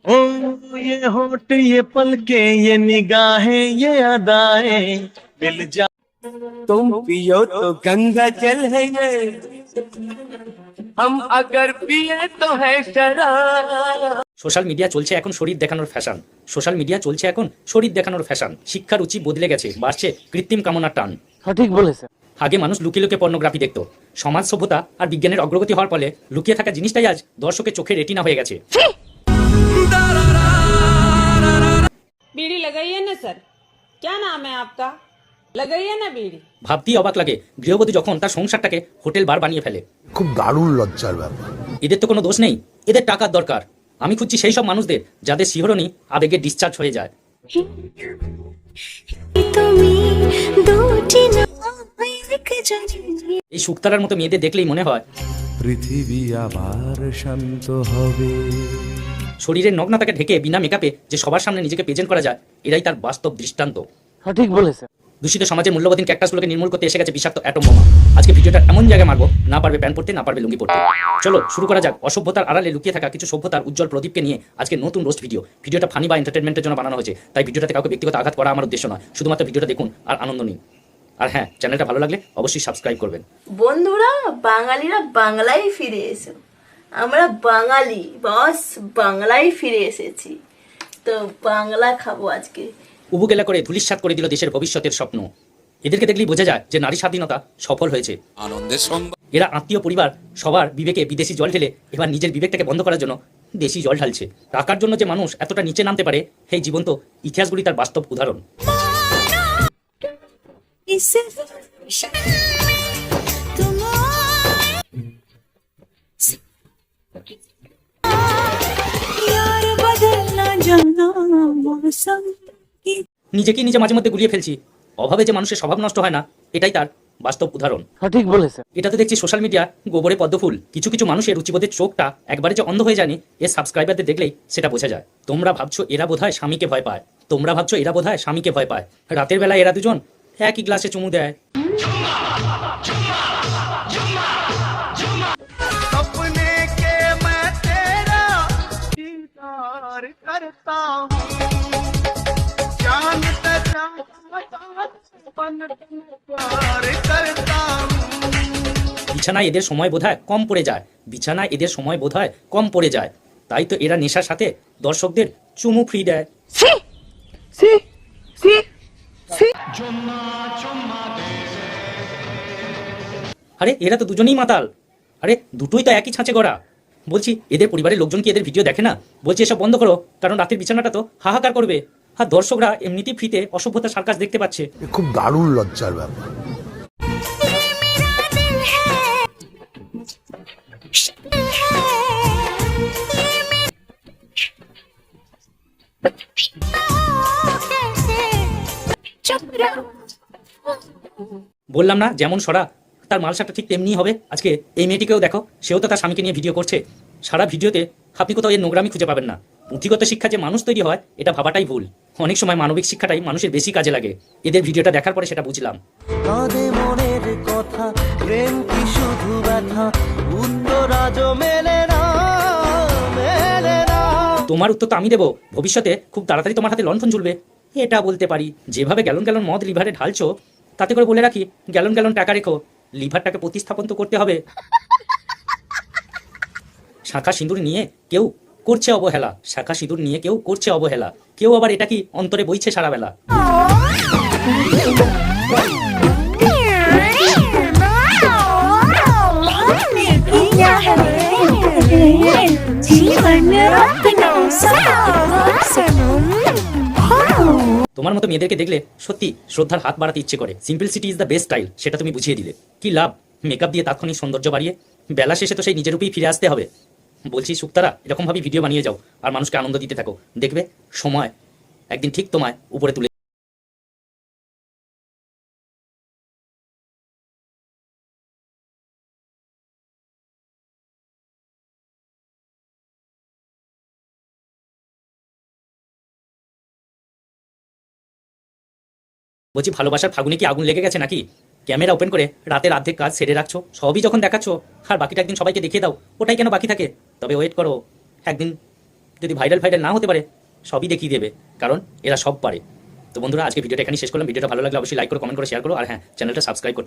ओ ये होठ ये पलके ये निगाहें ये अदाएं मिल जा। तुम पियो तो गंगा जल है ये, हम अगर पिए तो है शराब। সোশ্যাল মিডিয়া চলছে এখন শরীর দেখানোর ফ্যাশন। সোশ্যাল মিডিয়া চলছে এখন শরীর দেখানোর ফ্যাশন। শিক্ষার রুচি বদলে গেছে, বাড়ছে কৃত্রিম কামনার টান। সঠিক বলেছেন। আগে মানুষ লুকিয়ে লুকিয়ে পর্নোগ্রাফি দেখতো। সমাজ সভ্যতা আর বিজ্ঞানের অগ্রগতি হওয়ার ফলে লুকিয়ে থাকা জিনিসটাই আজ দর্শকের চোখে রেটিনা হয়ে গেছে। बीड़ी लगाइए ना सर, क्या नाम है आपका? लगाइए ना बीड़ी। ভাবতেই অবাক লাগে, গৃহবধূ যখন তার সংসারটাকে হোটেল বার বানিয়ে ফেলে। খুব দারুণ লজ্জার ব্যাপার। এদের তো কোনো দোষ নেই, এদের টাকার দরকার। আমি খুঁজছি সেই সব মানুষদের যাদের শিহরণই আবেগে ডিসচার্জ হয়ে যায়। এই শুকতারার মতো মেয়েদের দেখলেই মনে হয় পৃথিবী আবার শান্ত হবে। শরীরের নগ্নতাকে ঢেকে বিনা মেকআপে যে সবার সামনে নিজেকে প্রেজেন্ট করা যায়, এরাই তার বাস্তব দৃষ্টান্ত। সঠিক বলেছেন। দূষিত সমাজের মূল্যবোধীন ক্যাকটাসগুলোকে নির্মূল করতে এসে গেছে বিষাক্ত অ্যাটম বোমা। আজকে ভিডিওটা এমন জায়গায় মারবো, না পারবে প্যান্ট পরতে, না পারবে লুঙ্গি পরতে। চলো শুরু করা যাক অসভ্যতার আড়ালে লুকিয়ে থাকা কিছু সভ্যতার উজ্জ্বল প্রদীপকে নিয়ে আজকে নতুন রোস্ট ভিডিও। ভিডিওটা ফানি বা এন্টারটেনমেন্টের জন্য বানানো হয়েছে, তাই ভিডিওটাতে কাউকে ব্যক্তিগত আঘাত করা আমার উদ্দেশ্য নয়। শুধুমাত্র ভিডিওটা দেখুন আর আনন্দ নিন। আর হ্যাঁ, চ্যানেলটা ভালো লাগলে অবশ্যই সাবস্ক্রাইব করবেন। বন্ধুরা, বাঙালিরা বাংলায় ফিরে এসো। আমরা বাঙালি বস, বাংলায় ফিরে এসেছি, তো বাংলা খাবো আজকে। উবুকেলা করে ধুলিস্যাৎ করে দিল দেশের ভবিষ্যতের স্বপ্ন। এদেরকে দেখলেই বোঝা যায় যে নারী স্বাধীনতা সফল হয়েছে। আনন্দের সংবাদ, এরা আত্মীয় পরিবার সবার বিবেকে বিদেশি জল ঢেলে এবার নিজের বিবেকটাকে বন্ধ করার জন্য দেশি জল ঢালছে। টাকার জন্য যে মানুষ এতটা নিচে নামতে পারে, সেই জীবন্ত ইতিহাসগুলি তার বাস্তব উদাহরণ। নিজেকেই নিজে মাঝে মধ্যে গুলিয়ে ফেলছি। অভাবে যে মানুষের স্বভাব নষ্ট হয় না, এটাই তার বাস্তব উদাহরণ। সঠিক বলেছেন। এটা তো দেখছি সোশ্যাল মিডিয়া গোবরে পদ্মফুল। কিছু কিছু মানুষের রুচিবোধের চোখটা একবারে যে অন্ধ হয়ে যায়নি, এর সাবস্ক্রাইবারদের দেখলেই সেটা বোঝা যায়। তোমরা ভাবছো এরা বোধহয় স্বামীকে ভয় পায়, তোমরা ভাবছো এরা বোধহয় স্বামীকে ভয় পায়। রাতের বেলা এরা দুজন একই গ্লাসে চুমু দেয়। सपने के मैं तेरा दीदार करता हूँ, चांद तक बन प्यार करता हूँ। বিছানায় এদের সময় বোধহয় কম পড়ে যায়, বিছানায় এদের সময় বোধহয় কম পড়ে যায়। তাই তো এরা নেশার সাথে দর্শকদের চুমু ফ্রি দেয়। আরে এরা তো দুজনেই মাতাল। আরে দুটোই তো একই ছাঁচে গড়া। বলছি এদের পরিবারের লোকজন কি এদের ভিডিও দেখে না? বলছি এসব বন্ধ করো, কারণ রাতের বিছানাটা তো হাহাকার করবে। আর দর্শকরা এমনিতেই ফ্রিতে অসভ্যতা সার্কাস দেখতে পাচ্ছে। খুব দারুণ লজ্জার ব্যাপার। বললাম না যেমন সরা তার মালসাটা ঠিক তেমনি হবে। আজকে এই মেয়েটিকেও দেখো, সেও তো তার স্বামীকে নিয়ে ভিডিও করছে। সারা ভিডিওতে আপনি কোথাও এর নোংরামি খুঁজে পাবেন না। পুঁথিগত শিক্ষা যে মানুষ তৈরি হয়, এটা ভাবাটাই ভুল। অনেক সময় মানবিক শিক্ষাটাই মানুষের বেশি কাজে লাগে। এদের ভিডিওটা দেখার পরে সেটা বুঝলাম। মনের কথা, প্রেম কি শুধু ব্যথা, উত্তর আজ মেলে না, মেলে না। তোমার উত্তর তো আমি দেবো। ভবিষ্যতে খুব তাড়াতাড়ি তোমার হাতে লণ্ঠন ঝুলবে, এটা বলতে পারি। যেভাবে গ্যালন গ্যালন মদ লিভারে ঢালছো, তাতে করে বলে রাখি গ্যালন গ্যালন টাকা রেখো, লিভারটাকে প্রতিস্থাপন তো করতে হবে। শাঁখা সিঁদুর নিয়ে কেউ করছে অবহেলা, শাঁখা সিঁদুর নিয়ে কেউ করছে অবহেলা, কেউ আবার এটা কি অন্তরে বইছে সারা বেলা। তোমার মতো মেয়েদেরকে দেখলে সত্যি শ্রদ্ধার হাত বাড়াতে ইচ্ছে করে। সিম্পলসিটি ইজ দ্য বেস্ট স্টাইল, সেটা তুমি বুঝিয়ে দিলে। কি লাভ মেকআপ দিয়ে তাৎক্ষণিক সৌন্দর্য বাড়িয়ে? বেলা শেষে তো সেই নিজের রূপেই ফিরে আসতে হবে। বলছি শুক্তারা, এরকমভাবে ভিডিও বানিয়ে যাও আর মানুষকে আনন্দ দিতে থাকো। দেখবে সময় একদিন ঠিক তোমায় উপরে তুলে। বলছি ভালোবাসার ফাগুনে কি আগুন লেগে গেছে নাকি? ক্যামেরা ওপেন করে রাতের অর্ধেক কাজ সেরে রাখছো, সবই যখন দেখাচ্ছ আর বাকিটা একদিন সবাইকে দেখিয়ে দাও, ওটাই কেন বাকি থাকে? তবে ওয়েট করো, একদিন যদি ভাইরাল না হতে পারে, সবই দেখিয়ে দেবে, কারণ এরা সব পারে। তো বন্ধুরা, আজকে ভিডিওটা এখানেই শেষ করলাম। ভিডিওটা ভালো লাগলে অবশ্যই লাইক করো, কমেন্ট করো, শেয়ার করো, আর হ্যাঁ, চ্যানেলটা সাবস্ক্রাইব করতে